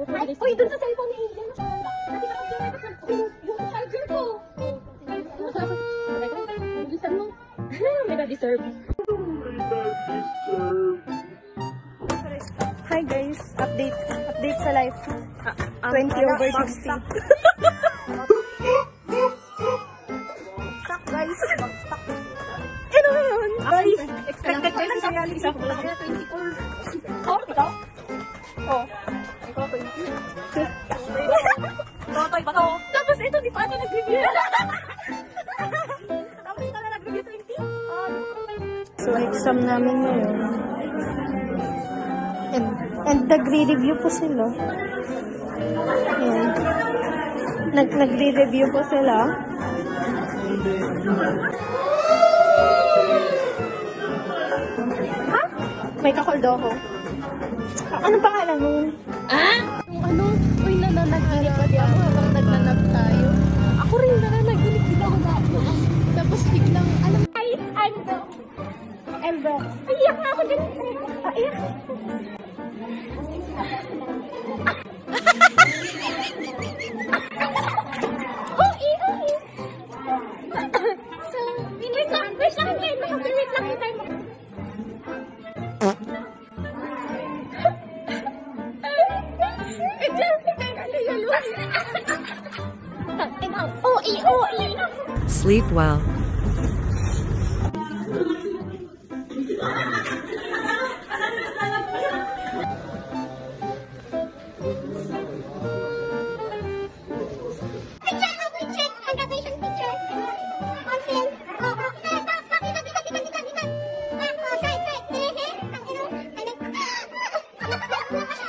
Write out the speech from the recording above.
Uy, dun sa cellphone ni Angel. Yung charger ko. Bilisan mo. May na-deserve. Hi guys, update sa life. 20/60. Sak guys. Ano yun? Guys, expected ko lang sa reality. 24. Oh, ikaw? Oh. Ikaw 20. Totoy ba to? Tapos ito, di pa ito nag-review. Tapos ito na nag-review 20. So, exam namin ngayon. And nagre-review po sila. Ayan. Nagre-review po sila. Ha? May kakoldo ako. Anong pangalan mo? Yung ano, uy, nananaginip pa di ako habang nagnanap tayo. Ako rin, nananaginip din ako na ako. Tapos biglang, alam, guys, I'm broke. Iyak na ako din. Iyak. So, wait lang, wait lang, hintay mo. Sleep well. Picture.